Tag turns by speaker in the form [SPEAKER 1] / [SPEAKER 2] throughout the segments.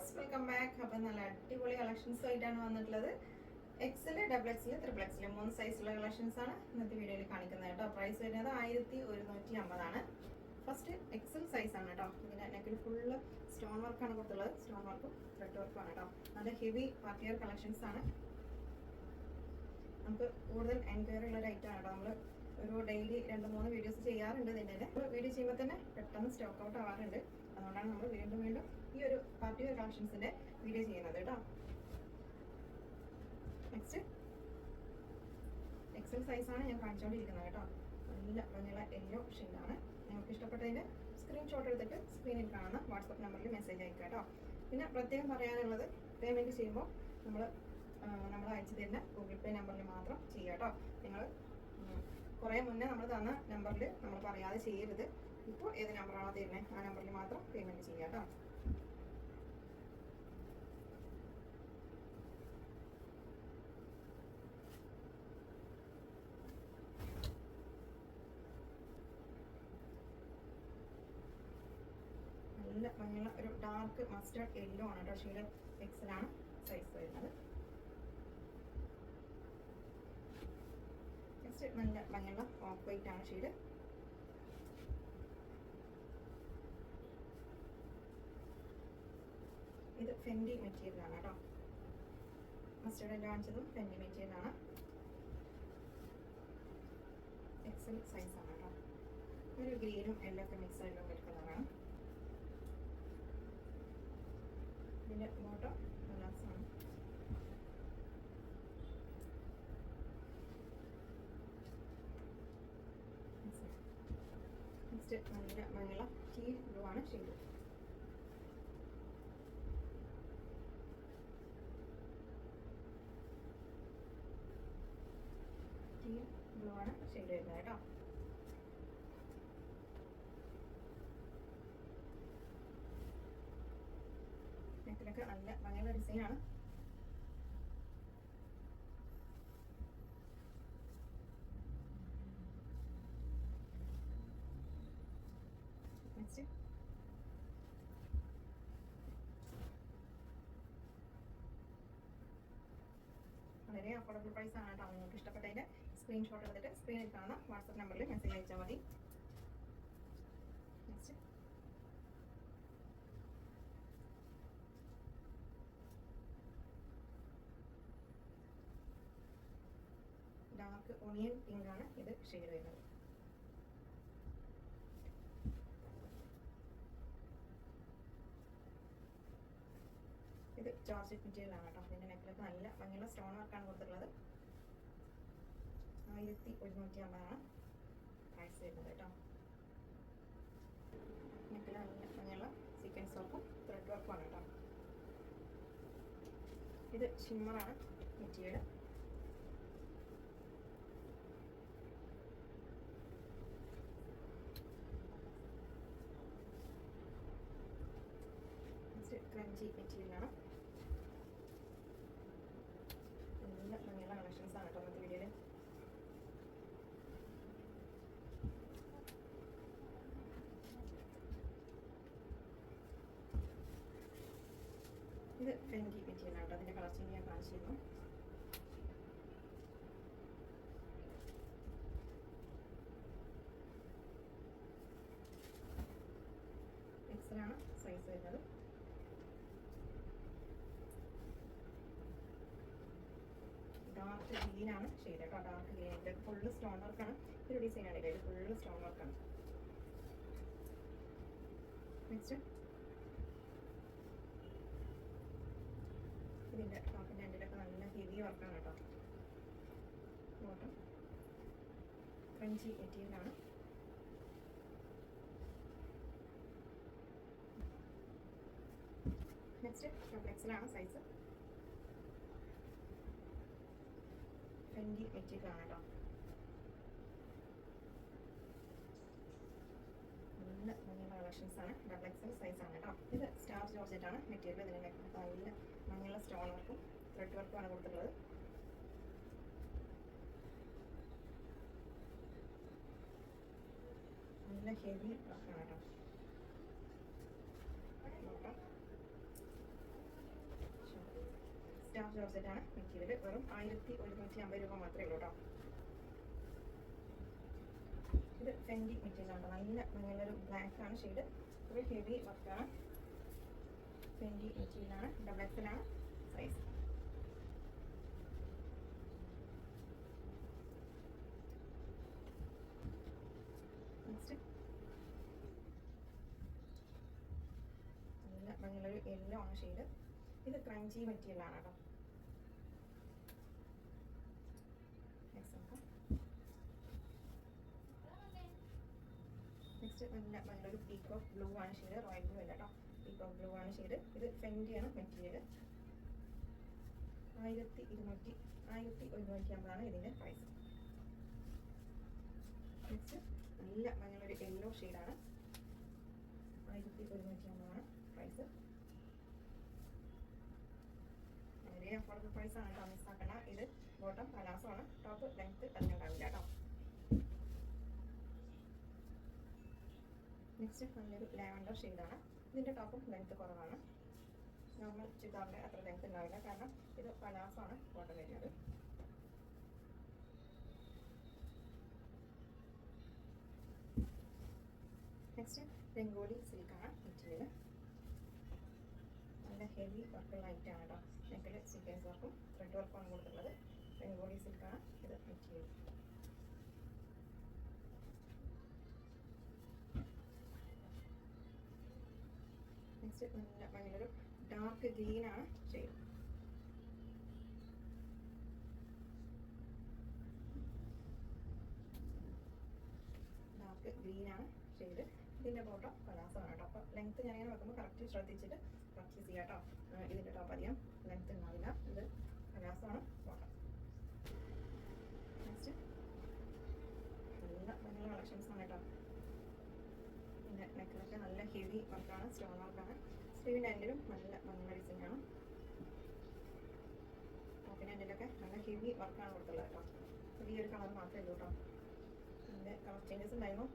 [SPEAKER 1] Viewers welcome back. അപ്പം നല്ല അടിപൊളി കളക്ഷൻസ് ആയിട്ടാണ് വന്നിട്ടുള്ളത്. XL, double XL, triple XL 3 സൈസുള്ള കളക്ഷൻസ് ആണ് ഇന്നത്തെ വീഡിയോയിൽ കാണിക്കുന്നത് കേട്ടോ. പ്രൈസ് വരുന്നത് 1150 ഫസ്റ്റ് എക്സൽ സൈസ് ആണ് കേട്ടോ. ഇതിൻ്റെ നെക്കിൽ ഫുള്ള് സ്റ്റോൺ വർക്കാണ് കൊടുത്തുള്ളത്. സ്റ്റോൺ വർക്കും ത്രെഡ് വർക്കും ആണ് കേട്ടോ. നല്ല ഹെവി പാർട്ടിയർ കളക്ഷൻസ് ആണ്. നമുക്ക് കൂടുതൽ എൻക്വയറി ഉള്ള ഒരു ഐറ്റം ആണ് കേട്ടോ. നമ്മൾ ഒരു ഡെയിലി 2-3 വീഡിയോസ് ചെയ്യാറുണ്ട്. ഇതിൻ്റെ വീഡിയോ ചെയ്യുമ്പോൾ തന്നെ പെട്ടെന്ന് സ്റ്റോക്ക് ഔട്ട് ആവാറുണ്ട്. അതുകൊണ്ടാണ് നമ്മൾ വീണ്ടും ഈ ഒരു പാർട്ടി വെയർ കളക്ഷൻസിന്റെ വീഡിയോ ചെയ്യുന്നത് കേട്ടോ. നെക്സ്റ്റ് എക്സൽ സൈസാണ് ഞാൻ കാണിച്ചുകൊണ്ടിരിക്കുന്നത് കേട്ടോ. നല്ല ഭംഗിയുള്ള യെല്ലോ ഷെയ്ഡാണ്. നിങ്ങൾക്ക് ഇഷ്ടപ്പെട്ടതിൻ്റെ സ്ക്രീൻഷോട്ട് എടുത്തിട്ട് സ്ക്രീനിൽ കാണുന്ന വാട്സപ്പ് നമ്പറിൽ മെസ്സേജ് അയക്കുക കേട്ടോ. പിന്നെ പ്രത്യേകം പറയാനുള്ളത്, പേയ്മെൻറ്റ് ചെയ്യുമ്പോൾ നമ്മൾ അയച്ചു തരുന്ന ഗൂഗിൾ പേ നമ്പറിൽ മാത്രം ചെയ്യുക കേട്ടോ. നിങ്ങൾ കുറേ മുന്നേ നമ്മൾ തന്ന നമ്പറിൽ നമ്മൾ പറയാതെ ചെയ്യരുത്. ഇപ്പോൾ ഏത് നമ്പറാണോ തരുന്നത് ആ നമ്പറിൽ മാത്രം പേയ്മെൻറ്റ് ചെയ്യുക കേട്ടോ. നല്ല ഭംഗിയുള്ള ഒരു ഡാർക്ക് മസ്റ്റർഡ് യെല്ലോ ആണ് കേട്ടോ. ഷെയ്ഡ് എക്സലാണ് സൈസ് വരുന്നത്. നെക്സ്റ്റ് നല്ല ഭംഗിയുള്ള ഓഫ് വൈറ്റ് ആണ് ഷെയ്ഡ്. ഇത് ഫെൻഡി മെറ്റീരിയൽ ആണ് കേട്ടോ. മസ്റ്റർഡ് യെല്ലോ കാണിച്ചതും ഫെൻഡി മെറ്റീരിയൽ ആണ്. എക്സൽ സൈസ് ആണ് കേട്ടോ. ഒരു ഗ്രീനും യെല്ലോ ഒക്കെ മിക്സ് ആയിട്ടുള്ള ഒരു കളറാണ്. ഇതിൻ്റെ ബോട്ടം ഗ്ലാസ് ആണ്. നെക്സ്റ്റ് നല്ല ഭംഗിയുള്ള ടീ ബ്ലൂ ആണ് ഷെയ്ഡ്. ടീ ബ്ലൂ ആണ് ഷെയ്ഡ് വരുന്നത് കേട്ടോ. നെക്കിലൊക്കെ നല്ല ഭംഗിയുള്ള ഡിസൈനാണ്. നെക്സ്റ്റ് വളരെ അഫോർഡബിൾ പ്രൈസ് ആണ് കേട്ടോ. നിങ്ങൾക്ക് ഇഷ്ടപ്പെട്ടതിൻ്റെ സ്ക്രീൻഷോട്ട് എടുത്തിട്ട് സ്ക്രീനിൽ കാണുന്ന വാട്സപ്പ് നമ്പറിൽ മെസ്സേജ് അയച്ചാൽ മതി. നെക്സ്റ്റ് ഡാർക്ക് ഓണിയൻ പിങ്ക് ആണ് ഇത് ഷെയ്ഡ് വരുന്നത്. ഇത് ജോർജറ്റ് മെറ്റീരിയൽ ആണ് കേട്ടോ. ഇതിൻ്റെ നെക്കിലൊക്കെ നല്ല ഭംഗിയുള്ള സ്റ്റോൺ വർക്കാണ് കൊടുത്തിട്ടുള്ളത്. 1150 പ്രൈസ് വരുന്നത് കേട്ടോ. നെക്കിൽ നല്ല ഭംഗിയുള്ള സീക്വൻസ് വർക്കും ത്രെഡ് വർക്കും ആണ് കേട്ടോ. ഇത് ഷിമ്മറാണ് മെറ്റീരിയൽ. ക്രഞ്ചി മെറ്റീരിയലാണ്. നല്ല ഭംഗിയുള്ള കളക്ഷൻസ് ആണ് കേട്ടോ ഇന്നത്തെ വീഡിയോയിൽ. ഇത് ഫെൻഡി മെറ്റീരിയൽ ആണ് കേട്ടോ. അതിൻ്റെ കളർ ചേഞ്ച് ഞാൻ കാണിച്ചിരുന്നു. എക്സലാണ് സൈസ് വരുന്നത്. ഡാർക്ക് ഗ്രീനാണ് ഷെയ്ഡ് കേട്ടോ. Dark green. ഇത് ഫുള്ള് സ്റ്റോൺ വർക്കാണ്. ഒരു ഡിസൈനാണ് ഇത് ഫുള്ള് സ്റ്റോൺ വർക്കാണ്. നെക്സ്റ്റ് ഇതിൻ്റെ ടോപ്പിൻ്റെ എൻഡിലൊക്കെ നല്ല ഹെവി വർക്കാണ് കേട്ടോ. ബോട്ടം ക്രഞ്ചി മെറ്റീരിയലാണ്. നെക്സ്റ്റ് ഡബിൾ എക്സലാണ് സൈസ്. ഫെൻഡി മെറ്റീരിയൽ ആണ് കേട്ടോ. നല്ല ഭംഗിയുള്ള കളക്ഷൻസ് ആണ്. ഡബിൾ എക്സൽ സൈസ് ആണ് കേട്ടോ. ഇത് സ്റ്റാർ ജോർജറ്റ് ആണ് മെറ്റീരിയൽ. ഇതിന് നല്ല ഭംഗിയുള്ള സ്റ്റോൺ വർക്കും ത്രെഡ് വർക്കും ആണ് കൊടുത്തിട്ടുള്ളത്. നല്ല ഹെവി വർക്കാണ് കേട്ടോ. ജോർജറ്റാണ് മെറ്റീരിയൽ. വെറും 1150 രൂപ മാത്രമേ ഉള്ളൂ കേട്ടോ. ഇത് ഫെൻഡി മെറ്റീരിയലാണ്. നല്ല നല്ലൊരു ബ്ലാക്ക് ആണ് ഷെയ്ഡ്. ഒരു ഹെവി വർക്കാണ്. ഫെൻഡി മെറ്റീരിയലാണ്. ഡബിൾ എക്സൽ ആണ് സൈസ്. നെക്സ്റ്റ് നല്ല നല്ലൊരു യെല്ലോ ആണ് ഷെയ്ഡ്. ഇത് ക്രഞ്ചി മെറ്റീരിയലാണ് കേട്ടോ. നെക്സ്റ്റ് നല്ലൊരു പീകോക്ക് ബ്ലൂ ആണ് ഷെയ്ഡ്. റോയൽ ബ്ലൂ അല്ല കേട്ടോ, പീകോക്ക് ബ്ലൂ ആണ് ഷെയ്ഡ്. ഇത് ഫെൻഡിയാണ് മെറ്റീരിയൽ. 1150 ഇതിൻ്റെ പ്രൈസ്. നെക്സ്റ്റ് നല്ലൊരു യെല്ലോ ഷെയ്ഡാണ്. 1150 പ്രൈസ്. വളരെ അഫോർഡബിൾ പ്രൈസ് ആണ് കേട്ടോ, മിസ്സാക്കണ്ട. ഇത് ബോട്ടം പലാസോ ആണ്. ടോപ്പ് ലെങ്ത് അതിനുണ്ടാവില്ല കേട്ടോ. നെക്സ്റ്റ് നല്ലൊരു ലാവൻഡർ ഷെയ്ഡാണ്. ഇതിൻ്റെ ടോപ്പും ലെങ്ത് കുറവാണ്. നോർമൽ ചുരിദാറിൻ്റെ അത്ര ലെങ്ത് ഉണ്ടാവില്ല, കാരണം ഇത് പലാസോ ആണ് ബോട്ടം വരുന്നത്. നെക്സ്റ്റ് രംഗോലി സിൽക്കാണ് മെറ്റീരിയൽ. നല്ല ഹെവി വർക്കുള്ള ഐറ്റമാണ് കേട്ടോ. നെക്കിൽ സീക്വൻസ് വർക്കും ത്രെഡ് വർക്കുമാണ് കൊടുത്തിട്ടുള്ളത്. രംഗോലി സിൽക്കാണ് ഇത് മെറ്റീരിയൽ. നെക്സ്റ്റ് നല്ലൊരു ഡാർക്ക് ഗ്രീൻ ആണ് ഷെയ്ഡ്. ഡാർക്ക് ഗ്രീൻ ആണ് ഷെയ്ഡ്. ഇതിൻ്റെ ബോട്ടം പലാസോ ആണ് കേട്ടോ. അപ്പോൾ ലെങ്ത്ത് ഞാനിങ്ങനെ വെക്കുമ്പോൾ കറക്റ്റ് ശ്രദ്ധിച്ചിട്ട് പർച്ചേസ് ചെയ്യാം കേട്ടോ. ഇതിൻ്റെ ടോപ്പ് അധികം ലെങ്ത്ത് ഉണ്ടാവില്ല. ഇത് പലാസോ ആണ് ബോട്ടം. നെക്സ്റ്റ് നല്ല കളക്ഷൻസ് ആണ് കേട്ടോ. പിന്നെ നെക്കിലൊക്കെ നല്ല ഹെവി വർക്കാണ്, സ്റ്റോൺ വർക്കാണ്. സ്ലീവിൻ്റെ എൻഡിലും നല്ല ഡിസൈനാണ്. ടോപ്പിൻ്റെ എൻഡിലൊക്കെ നല്ല ഹെവി വർക്കാണ് കൊടുത്തുള്ളത് കേട്ടോ. ഈ ഒരു കളർ മാത്രമേ ഉള്ളൂ കേട്ടോ. അതിൻ്റെ കളർ ചേഞ്ചസ് ഉണ്ടായിരുന്നു,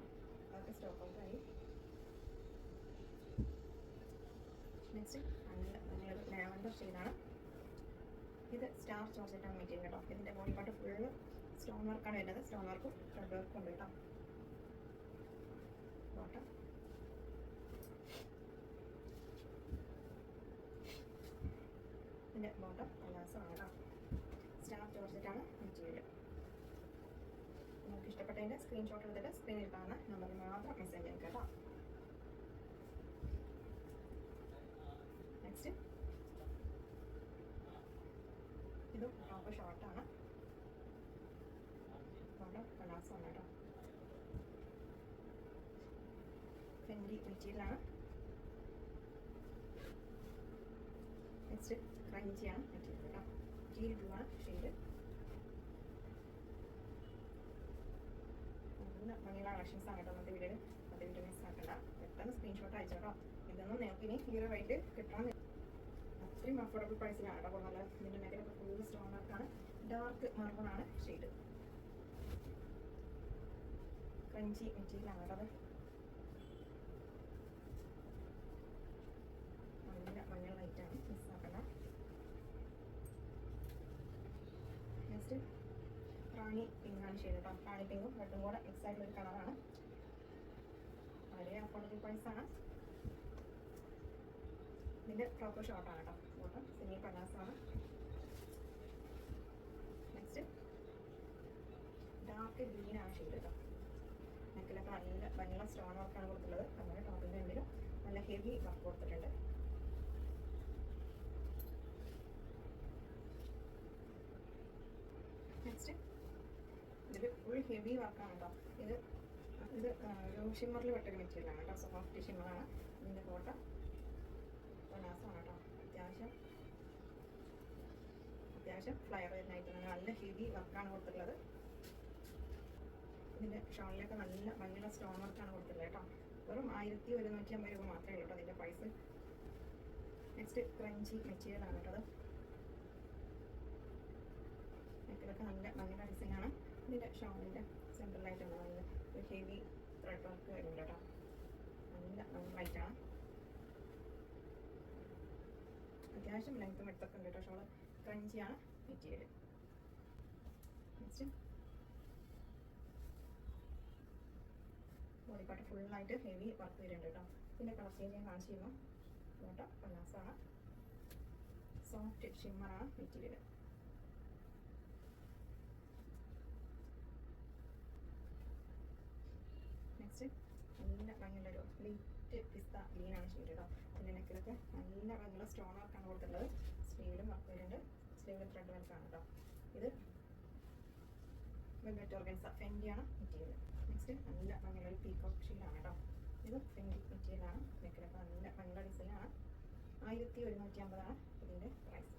[SPEAKER 1] അതൊക്കെ സ്റ്റോക്ക് ഔട്ട് ആയി. നെക്സ്റ്റ് നല്ലൊരു ലാവൻഡർ ഷെയ്ഡാണ്. ഇത് സ്റ്റാർ ജോർജറ്റാണ് മെറ്റീരിയൽ കേട്ടോ. ഇതിൻ്റെ ബോഡി പാർട്ട് ഫുള്ള് സ്റ്റോൺ വർക്കാണ് വരുന്നത്. സ്റ്റോൺ വർക്കും ത്രെഡ് വർക്കും ഉണ്ട് കേട്ടോ. ബോട്ടം ഇതിൻ്റെ ബോട്ടം പലാസോ ആണ് കേട്ടോ. സ്റ്റാർ ജോർജറ്റാണ് മെറ്റീരിയൽ. നിങ്ങൾക്ക് ഇഷ്ടപ്പെട്ടതിൻ്റെ സ്ക്രീൻഷോട്ട് എടുത്തിട്ട് സ്ക്രീനിൽ കാണുന്ന നമ്പറിൽ മാത്രം മെസ്സേജ് ചെയ്യാം കേട്ടോ. നെക്സ്റ്റ് ഇതും ടോപ്പ് ഷോർട്ടാണ്. ബോട്ടം പലാസോ ആണ് കേട്ടോ. ഫെൻഡി മെറ്റീരിയലാണ്. നെക്സ്റ്റ് ക്രഞ്ചിയാണ് മെറ്റീരിയൽ കേട്ടോ. ടീൽ ബ്ലൂ ആണ് ഷെയ്ഡ്. ഭംഗിയുള്ള കളക്ഷൻസ് ആണ് കേട്ടോ നമ്മുടെ വീഡിയോ മിസ്സാക്കണ്ട. പെട്ടെന്ന് സ്ക്രീൻഷോട്ട് അയച്ചോട്ടോ. ഇതൊന്നും നിങ്ങൾക്ക് ഇനി ഈ ഒരു റേറ്റ് കിട്ടാൻ അത്രയും അഫോർഡബിൾ പ്രൈസിലാണ് കേട്ടോ. നല്ല ഇതിൻ്റെ മേഖലയൊക്കെ ഫുൾ സ്റ്റോൺ വർക്കാണ്. ഡാർക്ക് മാർബിൾ ആണ് ഷെയ്ഡ്. ക്രഞ്ചി മെറ്റീരിയലാണ് കേട്ടോ. അത് നല്ല മഞ്ഞൾ ലൈറ്റാണ്, മിസ്സാക്കണ്ട. നെക്സ്റ്റ് റാണി പിങ്കാണ് ഷെയ്ഡ് കേട്ടോ. റാണി പിങ്കും റെഡും കൂടെ മിക്സ് ആയിട്ടുള്ളൊരു കളറാണ്. വളരെ അഫോർഡബിൾ പ്രൈസാണ്. ഇതിൻ്റെ ടോപ്പ് ഷോർട്ടാണ് കേട്ടോ. ബോട്ടം സെമി പലാസമാണ്. നെക്സ്റ്റ് ഡാർക്ക് ഗ്രീൻ ആണ് ഷെയ്ഡ് കേട്ടോ. നെക്കിലൊക്കെ നല്ല ഭംഗിയുള്ള സ്റ്റോൺ വർക്കാണ് കൊടുത്തുള്ളത്. നമ്മുടെ ടോപ്പിൻ്റെ എൻഡിലും നല്ല ഹെവി വർക്ക് കൊടുത്തിട്ടുണ്ട്. നെക്സ്റ്റ് ഇതൊരു ഫുൾ ഹെവി വർക്കാണ് കേട്ടോ. ഇത് ഒരു ഷിമ്മറിൽ പെട്ടൊരു മെറ്റീരിയലാണ് കേട്ടോ. സോഫ്റ്റ് ഷിമ്മറാണ്. ഇതിൻ്റെ ബോട്ടം പലാസമാണ് കേട്ടോ. അത്യാവശ്യം ഫ്ലയർ വരുന്നതായിട്ട് നല്ല ഹെവി വർക്കാണ് കൊടുത്തിട്ടുള്ളത്. ഇതിൻ്റെ ഷോളിലൊക്കെ നല്ല ഭംഗിയുള്ള സ്റ്റോൺ വർക്കാണ് കൊടുത്തിട്ടുള്ളത് കേട്ടോ. വെറും 1150 രൂപ മാത്രമേ ഉള്ളൂ അതിൻ്റെ പ്രൈസ്. നെക്സ്റ്റ് ക്രഞ്ചി മെറ്റീരിയലാണ് കേട്ടോ. നെക്കിലൊക്കെ നല്ല ഭംഗിയുള്ള ഡിസൈനാണ്. ഇതിൻ്റെ ഷോളിൻ്റെ സെൻട്രലായിട്ടാണ് നല്ല ഒരു ഹെവി ത്രെഡ് വർക്ക് വരുന്നുണ്ട് കേട്ടോ. നല്ല ലൈറ്റാണ്. അത്യാവശ്യം ലെങ്ത്തും എടുത്തൊക്കെ ഉണ്ട് കേട്ടോ. ഷോള് ക്രഞ്ചിയാണ് മെറ്റീരിയൽ. നെക്സ്റ്റ് ബോഡി പാർട്ട് ഫുള്ളായിട്ട് ഹെവി വർക്ക് വരുന്നുണ്ട് കേട്ടോ. ഇതിൻ്റെ കളർ ചേഞ്ച് ഞാൻ കാണിച്ചു തരുന്നു. ബോട്ടം പലാസാണ്, സോഫ്റ്റ് ഷിമ്മറാണ് മെറ്റീരിയൽ. നെക്സ്റ്റ് നല്ല ഭംഗിയുള്ളൊരു ലൈറ്റ് പിസ്ത ഗ്രീനാണ് ഷെയ്ഡ് കേട്ടോ. ഇതിൻ്റെ നെക്കിലൊക്കെ നല്ല ഭംഗിയുള്ള സ്റ്റോൺ വർക്കാണ് കൊടുത്തിട്ടുള്ളത്. സ്ലീവിലും വർക്ക് വരുന്നുണ്ട്, സ്ലീവിലും ത്രെഡ് വർക്കാണ് കേട്ടോ. ഇത് വെൽവെറ്റ് ഓർഗൻസ ഫെൻഡിയാണ് മെറ്റീരിയൽ. നെക്സ്റ്റ് നല്ല ഭംഗിയുള്ളൊരു പീകോക്ക് ഷെയ്ഡാണ് കേട്ടോ. ഇത് ഫെൻഡി മെറ്റീരിയലാണ്. നെക്കിലൊക്കെ നല്ല ഭംഗിയുള്ള ഡിസൈനാണ്. 1150 ഇതിൻ്റെ പ്രൈസ്.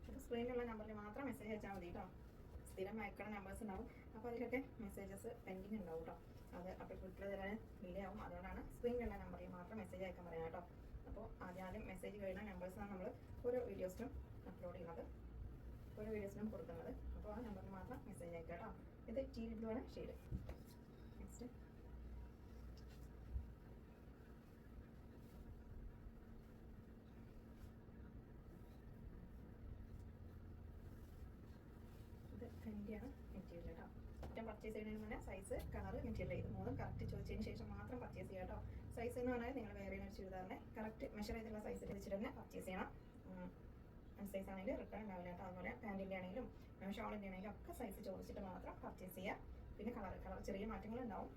[SPEAKER 1] അപ്പോൾ സ്ക്രീനിലുള്ള നമ്പറിൽ മാത്രം മെസ്സേജ് അയച്ചാൽ മതി കേട്ടോ. സ്ഥിരം അയക്കണ നമ്പേഴ്സ് ഉണ്ടാവും, അപ്പോൾ അതിലൊക്കെ മെസ്സേജസ് പെൻഡിങ് ഉണ്ടാവും കേട്ടോ. അത് അപ്പോൾ വീട്ടിൽ തരാൻ ഡിലേ ആവും. അതുകൊണ്ടാണ് സ്ക്രീനിലുള്ള നമ്പറിൽ മാത്രം മെസ്സേജ് അയക്കാൻ പറയാം കേട്ടോ. അപ്പോൾ ആദ്യം മെസ്സേജ് കഴിയുന്ന നമ്പേഴ്സാണ് നമ്മൾ ഓരോ വീഡിയോസിനും അപ്ലോഡ് ചെയ്യുന്നത്, ഓരോ വീഡിയോസിനും കൊടുക്കുന്നത്. അപ്പോൾ ആ നമ്പറിൽ മാത്രം മെസ്സേജ് അയക്കാം കേട്ടോ. ഇത് ടീൽ ബ്ലൂ ആണ് ഷെയ്ഡ്. നെക്സ്റ്റ് ഇത് ഫെൻഡിയാണ് മെറ്റീരിയൽ കേട്ടോ. ഏറ്റവും പർച്ചേസ് ചെയ്യുന്നതിന് മുന്നേ സൈസ്, കളർ, മെറ്റീരിയൽ ഇത് മൂന്നും കറക്റ്റ് ചോദിച്ചതിന് ശേഷം മാത്രം പർച്ചേസ് ചെയ്യുക കേട്ടോ. സൈസ് എന്ന് പറഞ്ഞാൽ നിങ്ങൾ വേറെ ഒരു ചുരിദാറിനെ കറക്റ്റ് മെഷർ ചെയ്തുള്ള സൈസ് വെച്ചിട്ട് തന്നെ പർച്ചേസ് ചെയ്യണം. സൈസ് ആണെങ്കിലും റിട്ടേൺ ഉണ്ടാവില്ല കേട്ടോ. അതുപോലെ പാൻറ്റിൻ്റെ ആണെങ്കിലും ഷോളിൻ്റെ ആണെങ്കിലും ഒക്കെ സൈസ് ചോദിച്ചിട്ട് മാത്രം പർച്ചേസ് ചെയ്യുക. പിന്നെ കളർ ചെറിയ മാറ്റങ്ങളുണ്ടാവും.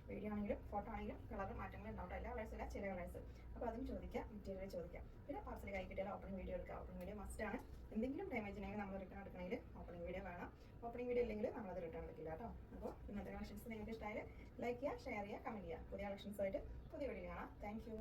[SPEAKER 1] വീഡിയോ ആണെങ്കിലും ഫോട്ടോ ആണെങ്കിലും കളർ മാറ്റങ്ങൾ ഉണ്ടാവും. എല്ലാ കളേഴ്സ് അല്ല, ചില കളേഴ്സ്. അപ്പോൾ അതും ചോദിക്കുക, മെറ്റീരിയൽ ചോദിക്കുക. പിന്നെ പാർസൽ കൈ കിട്ടിയാൽ ഓപ്പണിംഗ് വീഡിയോ എടുക്കുക. ഓപ്പണിംഗ് വീഡിയോ മസ്റ്റാണ്. എന്തെങ്കിലും ഡാമേജ് ഉണ്ടെങ്കിൽ നമ്മൾ റിട്ടേൺ എടുക്കണമെങ്കിൽ ഓപ്പണിംഗ് വീഡിയോ വേണം. ഓപ്പണിംഗ് വീഡിയോ ഇല്ലെങ്കിൽ നമ്മളത് റിട്ടേൺ എടുക്കില്ല കേട്ടോ. അപ്പോൾ ഇന്നത്തെ കളക്ഷൻസ് നിങ്ങൾക്ക് ഇഷ്ടമായാൽ ലൈക്ക് ചെയ്യുക, ഷെയർ ചെയ്യുക, കമൻറ്റ് ചെയ്യുക. പുതിയ കളക്ഷൻസായിട്ട് പുതിയ വീഡിയോ കാണാം. Thank you.